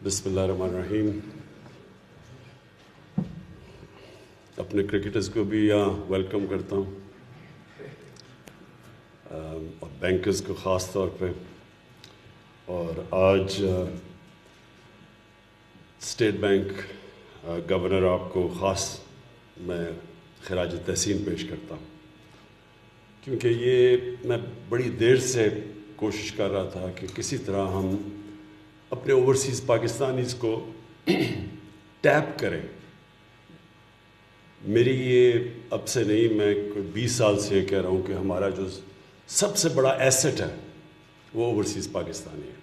بسم اللہ الرحمن الرحیم. اپنے کرکٹرز کو بھی یہاں ویلکم کرتا ہوں اور بینکرز کو خاص طور پہ. اور آج اسٹیٹ بینک گورنر آپ کو خاص میں خراج تحسین پیش کرتا ہوں، کیونکہ یہ میں بڑی دیر سے کوشش کر رہا تھا کہ کسی طرح ہم اپنے اوورسیز پاکستانیز کو ٹیپ کریں. میری یہ اب سے نہیں، میں کوئی 20 سال سے یہ کہہ رہا ہوں کہ ہمارا جو سب سے بڑا ایسٹ ہے وہ اوورسیز پاکستانی ہے.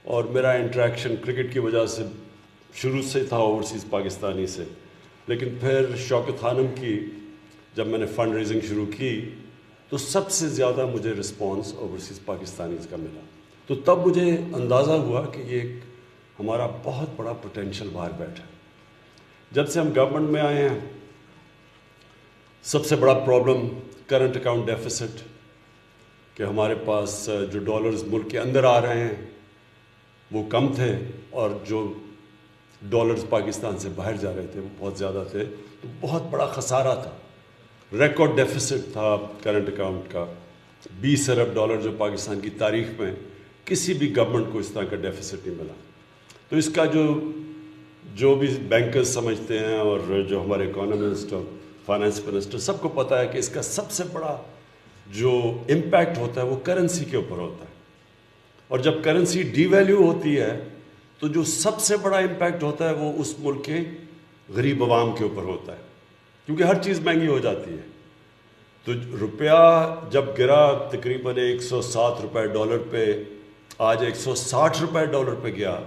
اور میرا انٹریکشن کرکٹ کی وجہ سے شروع سے تھا اوورسیز پاکستانی سے، لیکن پھر شوکت خانم کی جب میں نے فنڈ ریزنگ شروع کی تو سب سے زیادہ مجھے رسپانس اوورسیز پاکستانیز کا ملا. تو تب مجھے اندازہ ہوا کہ یہ ہمارا بہت بڑا پوٹینشیل باہر بیٹھا ہے. جب سے ہم گورنمنٹ میں آئے ہیں سب سے بڑا پرابلم کرنٹ اکاؤنٹ ڈیفیسٹ، کہ ہمارے پاس جو ڈالرز ملک کے اندر آ رہے ہیں وہ کم تھے اور جو ڈالرز پاکستان سے باہر جا رہے تھے وہ بہت زیادہ تھے. تو بہت بڑا خسارہ تھا، ریکارڈ ڈیفیسٹ تھا کرنٹ اکاؤنٹ کا. 20 ارب ڈالر جو پاکستان کی تاریخ میں کسی بھی گورنمنٹ کو اس طرح کا ڈیفیسٹ نہیں ملا. تو اس کا جو بھی بینکرز سمجھتے ہیں اور جو ہمارے اکانومسٹ اور فائنانس منسٹر سب کو پتہ ہے کہ اس کا سب سے بڑا جو امپیکٹ ہوتا ہے وہ کرنسی کے اوپر ہوتا ہے. اور جب کرنسی ڈی ویلیو ہوتی ہے تو جو سب سے بڑا امپیکٹ ہوتا ہے وہ اس ملک کے غریب عوام کے اوپر ہوتا ہے، کیونکہ ہر چیز مہنگی ہو جاتی ہے. تو روپیہ جب گرا تقریباً 107 روپے ڈالر پہ، آج 160 روپے ڈالر پہ گیا،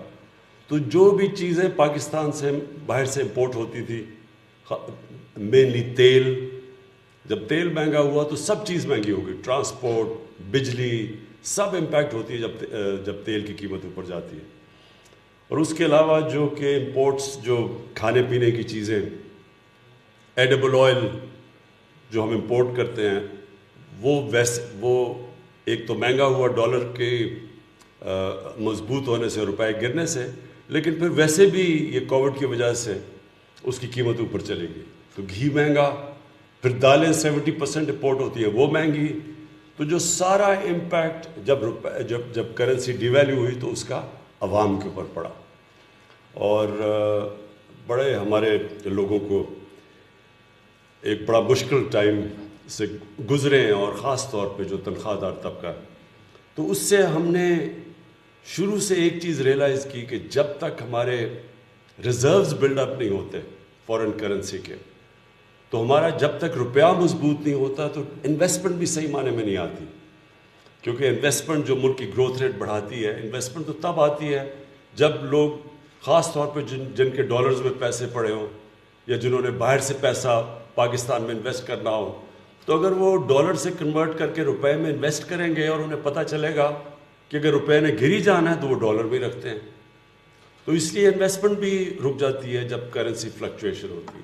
تو جو بھی چیزیں پاکستان سے باہر سے امپورٹ ہوتی تھی، مینلی تیل، جب تیل مہنگا ہوا تو سب چیز مہنگی ہو گئی. ٹرانسپورٹ، بجلی، سب امپیکٹ ہوتی ہے جب تیل کی قیمت اوپر جاتی ہے. اور اس کے علاوہ جو کہ امپورٹس، جو کھانے پینے کی چیزیں، ایڈیبل آئل جو ہم امپورٹ کرتے ہیں وہ ایک تو مہنگا ہوا ڈالر کے مضبوط ہونے سے، روپے گرنے سے، لیکن پھر ویسے بھی یہ کووڈ کی وجہ سے اس کی قیمت اوپر چلے گی. تو گھی مہنگا، پھر دالیں 70% امپورٹ ہوتی ہیں وہ مہنگی. تو جو سارا امپیکٹ جب کرنسی ڈی ویلیو ہوئی تو اس کا عوام کے اوپر پڑا. اور بڑے ہمارے لوگوں کو ایک بڑا مشکل ٹائم سے گزرے ہیں، اور خاص طور پہ جو تنخواہ دار طبقہ ہے. تو اس سے ہم نے شروع سے ایک چیز ریئلائز کی کہ جب تک ہمارے ریزروز بلڈ اپ نہیں ہوتے فورن کرنسی کے، تو ہمارا جب تک روپیہ مضبوط نہیں ہوتا تو انویسٹمنٹ بھی صحیح معنی میں نہیں آتی. کیونکہ انویسٹمنٹ جو ملک کی گروتھ ریٹ بڑھاتی ہے، انویسٹمنٹ تو تب آتی ہے جب لوگ، خاص طور پہ جن کے ڈالرز میں پیسے پڑے ہوں یا جنہوں نے باہر سے پیسہ پاکستان میں انویسٹ کرنا ہو، تو اگر وہ ڈالر سے کنورٹ کر کے روپے میں انویسٹ کریں گے اور انہیں پتہ چلے گا کہ اگر روپے نے گر ہی جانا ہے تو وہ ڈالر بھی رکھتے ہیں. تو اس لیے انویسٹمنٹ بھی رک جاتی ہے جب کرنسی فلکچویشن ہوتی ہے.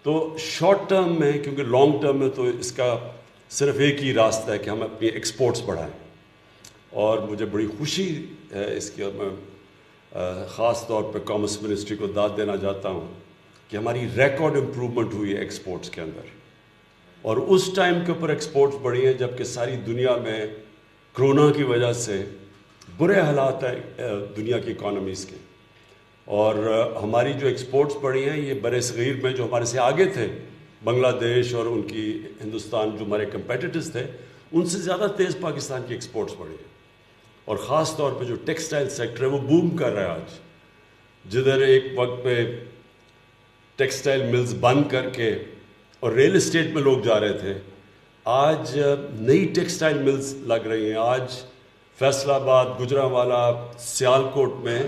تو شارٹ ٹرم میں، کیونکہ لانگ ٹرم میں تو اس کا صرف ایک ہی راستہ ہے کہ ہم اپنی ایکسپورٹس بڑھائیں. اور مجھے بڑی خوشی ہے اس کی، اور میں خاص طور پہ کامرس منسٹری کو داد دینا چاہتا ہوں کہ ہماری ریکارڈ امپرومنٹ ہوئی ہے ایکسپورٹس کے اندر. اور اس ٹائم کے اوپر ایکسپورٹس بڑھی ہیں جب کہ ساری دنیا میں کرونا کی وجہ سے برے حالات ہیں دنیا کی اکانومیز کے. اور ہماری جو ایکسپورٹس بڑھی ہیں یہ برِ صغیر میں جو ہمارے سے آگے تھے، بنگلہ دیش اور ان کی ہندوستان جو ہمارے کمپیٹیٹرز تھے، ان سے زیادہ تیز پاکستان کی ایکسپورٹس بڑھی ہیں. اور خاص طور پہ جو ٹیکسٹائل سیکٹر ہے وہ بوم کر رہا ہے آج. جدھر ایک وقت پہ ٹیکسٹائل ملز بند کر کے اور ریل اسٹیٹ میں لوگ جا رہے تھے، آج نئی ٹیکسٹائل ملز لگ رہی ہیں. آج فیصل آباد، گجرانوالہ، سیالکوٹ میں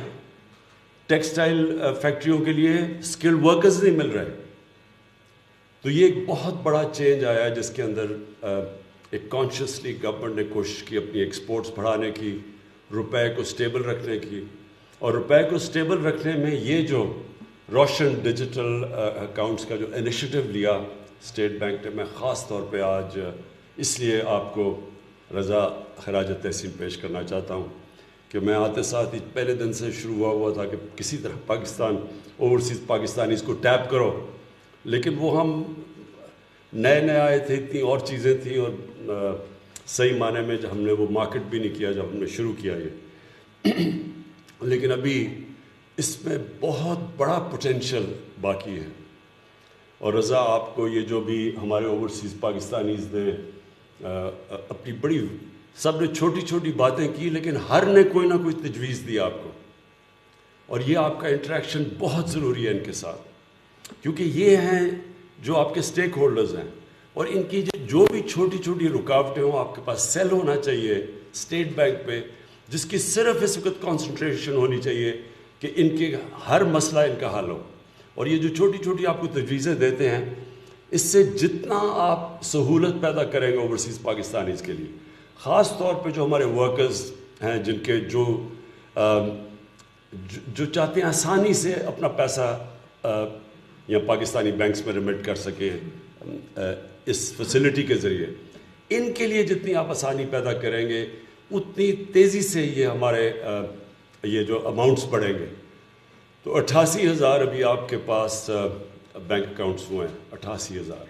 ٹیکسٹائل فیکٹریوں کے لیے اسکلڈ ورکرز نہیں مل رہے. تو یہ ایک بہت بڑا چینج آیا ہے جس کے اندر ایک کانشیسلی گورنمنٹ نے کوشش کی اپنی ایکسپورٹس بڑھانے کی، روپے کو سٹیبل رکھنے کی. اور روپے کو سٹیبل رکھنے میں یہ جو روشن ڈیجیٹل اکاؤنٹس کا جو انیشیٹو لیا اسٹیٹ بینک نے، میں خاص طور پہ آج اس لیے آپ کو رضا خراج تحسین پیش کرنا چاہتا ہوں کہ میں آتے ساتھ ہی پہلے دن سے شروع ہوا تھا کہ کسی طرح پاکستان اوورسیز پاکستانیز کو ٹیپ کرو، لیکن وہ ہم نئے آئے تھے، اتنی اور چیزیں تھیں، اور صحیح معنی میں ہم نے وہ مارکیٹ بھی نہیں کیا جب ہم نے شروع کیا یہ لیکن ابھی اس میں بہت بڑا پوٹینشل باقی ہے. اور رضا آپ کو یہ جو بھی ہمارے اوورسیز پاکستانیز نے اپنی بڑی سب نے چھوٹی چھوٹی باتیں کی، لیکن ہر نے کوئی نہ کوئی تجویز دی آپ کو، اور یہ آپ کا انٹریکشن بہت ضروری ہے ان کے ساتھ، کیونکہ یہ ہیں جو آپ کے سٹیک ہولڈرز ہیں، اور ان کی جو بھی چھوٹی چھوٹی رکاوٹیں ہوں آپ کے پاس سیل ہونا چاہیے اسٹیٹ بینک پہ، جس کی صرف اس وقت کانسنٹریشن ہونی چاہیے کہ ان کے ہر مسئلہ ان کا حل ہو. اور یہ جو چھوٹی چھوٹی آپ کو تجویزیں دیتے ہیں، اس سے جتنا آپ سہولت پیدا کریں گے اوورسیز پاکستانیز کے لیے، خاص طور پہ جو ہمارے ورکرز ہیں جن کے جو چاہتے ہیں آسانی سے اپنا پیسہ یا پاکستانی بینکس میں ریمٹ کر سکیں اس فیسلٹی کے ذریعے، ان کے لیے جتنی آپ آسانی پیدا کریں گے اتنی تیزی سے یہ ہمارے یہ جو اماؤنٹس بڑھیں گے. تو 88,000 ابھی آپ کے پاس بینک اکاؤنٹس ہوئے ہیں، 88,000،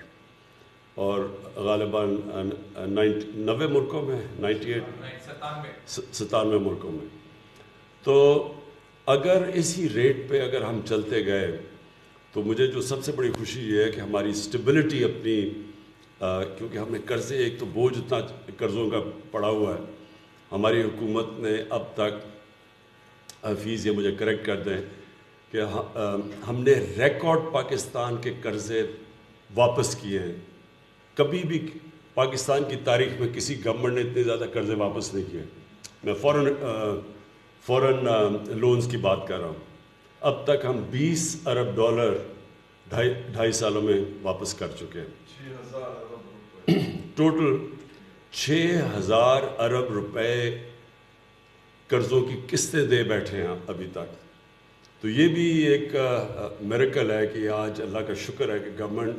اور غالباً 90 ملکوں میں 97 ملکوں میں. تو اگر اسی ریٹ پہ اگر ہم چلتے گئے تو مجھے جو سب سے بڑی خوشی یہ ہے کہ ہماری اسٹیبلٹی اپنی کیونکہ ہم نے قرضے، ایک تو بوجھ اتنا قرضوں کا پڑا ہوا ہے، ہماری حکومت نے اب تک، حفیظ یہ مجھے کریکٹ کر دیں، کہ ہم نے ریکارڈ پاکستان کے قرضے واپس کیے ہیں. کبھی بھی پاکستان کی تاریخ میں کسی گورنمنٹ نے اتنے زیادہ قرضے واپس نہیں کیے. میں فورن لونز کی بات کر رہا ہوں. اب تک ہم $20 ارب 2.5 سالوں میں واپس کر چکے ہیں. ٹوٹل 6,000 ارب روپے قرضوں کی قسطیں دے بیٹھے ہیں ابھی تک. تو یہ بھی ایک میریکل ہے کہ آج اللہ کا شکر ہے کہ گورنمنٹ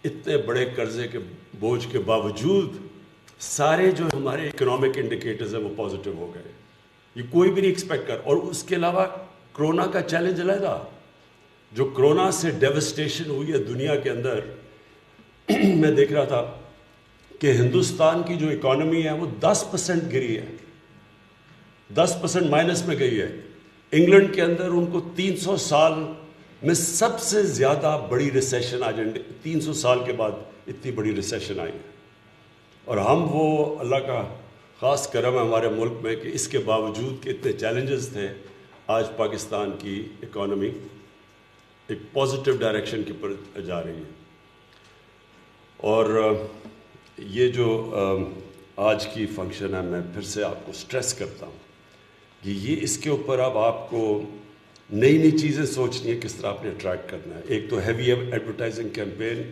اتنے بڑے قرضے کے بوجھ کے باوجود سارے جو ہمارے اکنامک انڈیکیٹرز ہیں وہ پازیٹیو ہو گئے. یہ کوئی بھی نہیں ایکسپیکٹ کر. اور اس کے علاوہ کرونا کا چیلنج علیحدہ، جو کرونا سے ڈیوسٹیشن ہوئی ہے دنیا کے اندر. میں دیکھ رہا تھا کہ ہندوستان کی جو اکانومی ہے وہ 10% گری ہے، 10% مائنس میں گئی ہے. انگلینڈ کے اندر ان کو 300 سال میں سب سے زیادہ بڑی ریسیشن آج 300 سال کے بعد اتنی بڑی ریسیشن آئی ہے. اور ہم وہ اللہ کا خاص کرم ہے ہمارے ملک میں کہ اس کے باوجود کہ اتنے چیلنجز تھے، آج پاکستان کی اکانومی ایک پازیٹیو ڈائریکشن کے پر جا رہی ہے. اور یہ جو آج کی فنکشن ہے، میں پھر سے آپ کو سٹریس کرتا ہوں کہ یہ اس کے اوپر اب آپ کو نئی چیزیں سوچنی ہے، کس طرح آپ نے اٹریکٹ کرنا ہے. ایک تو ہیوی ایڈورٹائزنگ کیمپین،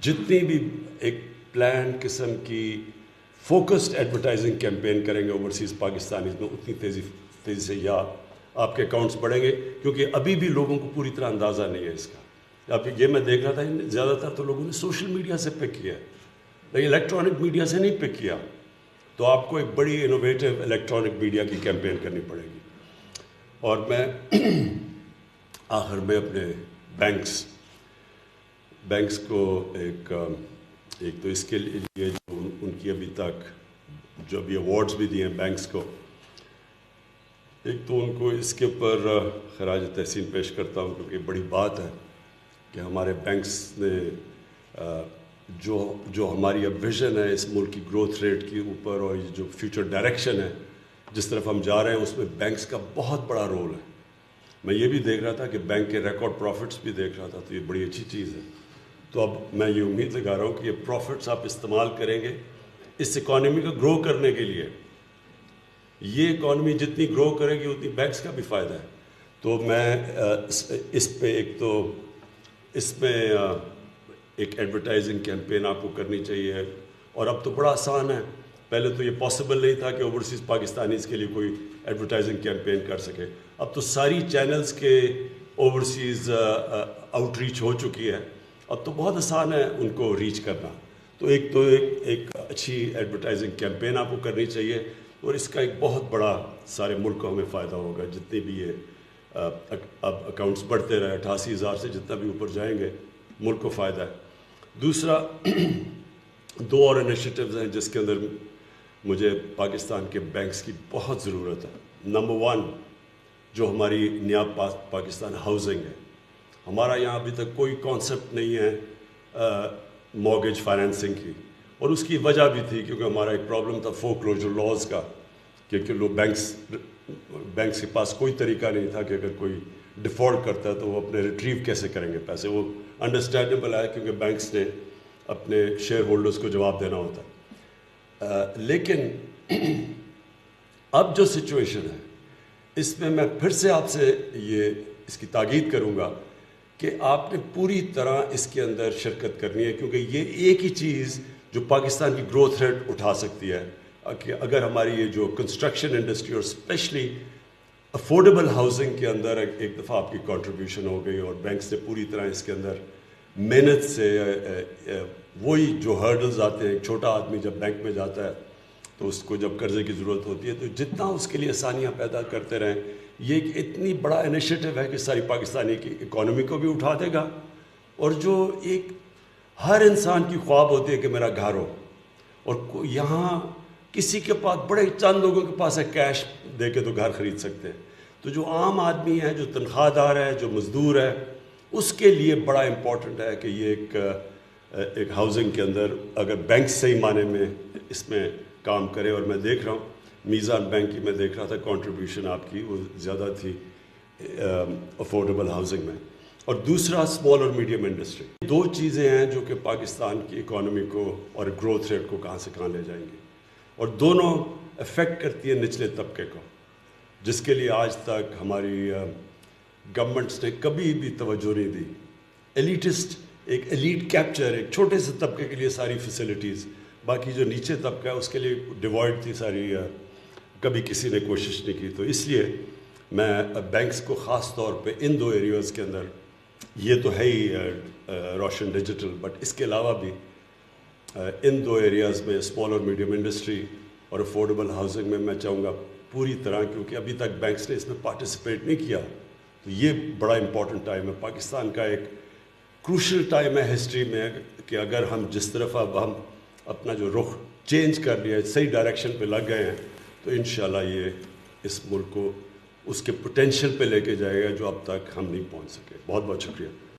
جتنی بھی ایک پلان قسم کی فوکسڈ ایڈورٹائزنگ کیمپین کریں گے اوورسیز پاکستانیز میں، اتنی تیزی سے یا آپ کے اکاؤنٹس بڑھیں گے. کیونکہ ابھی بھی لوگوں کو پوری طرح اندازہ نہیں ہے اس کا. اب یہ میں دیکھ رہا تھا زیادہ تر تو لوگوں نے سوشل میڈیا سے پک کیا ہے، لیکن الیکٹرانک میڈیا سے نہیں پک کیا. تو آپ کو ایک بڑی انوویٹو الیکٹرانک میڈیا کی کیمپین کرنی پڑے گی. اور میں آخر میں اپنے بینکس کو ایک تو اس کے لیے جو ان کی ابھی تک جو ابھی ایوارڈز بھی دیے ہیں بینکس کو، ایک تو ان کو اس کے اوپر خراج تحسین پیش کرتا ہوں، کیونکہ بڑی بات ہے کہ ہمارے بینکس نے جو ہماری اب ویژن ہے اس ملک کی گروتھ ریٹ کے اوپر، اور یہ جو فیوچر ڈائریکشن ہے جس طرف ہم جا رہے ہیں، اس میں بینکس کا بہت بڑا رول ہے. میں یہ بھی دیکھ رہا تھا کہ بینک کے ریکارڈ پروفٹس بھی دیکھ رہا تھا، تو یہ بڑی اچھی چیز ہے. تو اب میں یہ امید لگا رہا ہوں کہ یہ پروفٹس آپ استعمال کریں گے اس اکانومی کو گرو کرنے کے لیے. یہ اکانومی جتنی گرو کرے گی اتنی بینکس کا بھی فائدہ ہے. تو میں اس پہ اس میں ایک ایڈورٹائزنگ کیمپین آپ کو کرنی چاہیے. اور اب تو بڑا آسان ہے، پہلے تو یہ پاسبل نہیں تھا کہ اوورسیز پاکستانیز کے لیے کوئی ایڈورٹائزنگ کیمپین کر سکے. اب تو ساری چینلز کے اوورسیز آؤٹ ریچ ہو چکی ہے، اب تو بہت آسان ہے ان کو ریچ کرنا. تو ایک اچھی ایڈورٹائزنگ کیمپین آپ کو کرنی چاہیے اور اس کا ایک بہت بڑا سارے ملک کو ہمیں فائدہ ہوگا. جتنے بھی یہ اب اکاؤنٹس بڑھتے رہے 88,000 سے جتنا بھی اوپر جائیں گے ملک کو فائدہ ہے. دوسرا 2 اور انیشیٹوز ہیں جس کے اندر مجھے پاکستان کے بینکس کی بہت ضرورت ہے. نمبر 1 جو ہماری نیاب پاکستان ہاؤسنگ ہے. ہمارا یہاں ابھی تک کوئی کانسیپٹ نہیں ہے مارگیج فائنینسنگ کی, اور اس کی وجہ بھی تھی کیونکہ ہمارا ایک پرابلم تھا فورکلوجر لاز کا, کہ لوگ بینکس کے پاس کوئی طریقہ نہیں تھا کہ اگر کوئی ڈیفالٹ کرتا ہے تو وہ اپنے ریٹریو کیسے کریں گے پیسے. وہ انڈرسٹینڈیبل ہے کیونکہ بینکس نے اپنے شیئر ہولڈرز کو جواب دینا ہوتا ہے. لیکن اب جو سچویشن ہے اس میں پھر سے آپ سے اس کی تاکید کروں گا کہ آپ نے پوری طرح اس کے اندر شرکت کرنی ہے, کیونکہ یہ ایک ہی چیز جو پاکستان کی گروتھ ریٹ اٹھا سکتی ہے. کہ اگر ہماری یہ جو کنسٹرکشن انڈسٹری اور اسپیشلی افورڈیبل ہاؤسنگ کے اندر ایک دفعہ آپ کی کنٹریبیوشن ہو گئی اور بینکس نے پوری طرح اس کے اندر محنت سے وہی جو ہرڈلز آتے ہیں, ایک چھوٹا آدمی جب بینک میں جاتا ہے تو اس کو جب قرضے کی ضرورت ہوتی ہے تو جتنا اس کے لیے آسانیاں پیدا کرتے رہیں, یہ ایک اتنی بڑا انیشیٹو ہے کہ ساری پاکستانی کی اکانومی کو بھی اٹھا دے گا. اور جو ایک ہر انسان کی خواب ہوتی ہے کہ میرا گھر ہو, اور یہاں کسی کے پاس بڑے چند لوگوں کے پاس ہے کیش دے کے تو گھر خرید سکتے ہیں. تو جو عام آدمی ہے, جو تنخواہ دار ہے, جو مزدور ہے, اس کے لیے بڑا امپورٹنٹ ہے کہ یہ ایک ہاؤسنگ کے اندر اگر بینک صحیح معنی میں اس میں کام کرے. اور میں دیکھ رہا ہوں میزان بینک کی میں دیکھ رہا تھا کنٹریبیوشن آپ کی وہ زیادہ تھی افورڈیبل ہاؤسنگ میں. اور دوسرا اسمال اور میڈیم انڈسٹری. 2 چیزیں ہیں جو کہ پاکستان کی اکانومی کو اور گروتھ ریٹ کو کہاں سے کہاں لے جائیں گی, اور دونوں افیکٹ کرتی ہیں نچلے طبقے کو, جس کے لیے آج تک ہماری گورنمنٹس نے کبھی بھی توجہ نہیں دی. ایلیٹسٹ ایک ایلیٹ کیپچر, ایک چھوٹے سے طبقے کے لیے ساری فیسلٹیز, باقی جو نیچے طبقہ ہے اس کے لیے ڈیوائڈ تھی ساری, کبھی کسی نے کوشش نہیں کی. تو اس لیے میں بینکس کو خاص طور پہ ان 2 ایریاز کے اندر, یہ تو ہے ہی روشن ڈیجیٹل, بٹ اس کے علاوہ بھی ان 2 ایریاز میں اسمال اور میڈیم انڈسٹری اور افورڈیبل ہاؤسنگ میں چاہوں گا پوری طرح, کیونکہ ابھی تک بینکس نے اس میں پارٹیسپیٹ نہیں کیا. تو یہ بڑا امپورٹنٹ ٹائم ہے, پاکستان کا ایک کروشل ٹائم ہے ہسٹری میں, کہ اگر ہم جس طرف اب ہم اپنا جو رخ چینج کر لیا ہے, صحیح ڈائریکشن پہ لگ گئے ہیں, تو انشاءاللہ یہ اس ملک کو اس کے پوٹینشیل پہ لے کے جائے گا جو اب تک ہم نہیں پہنچ سکے. بہت بہت شکریہ.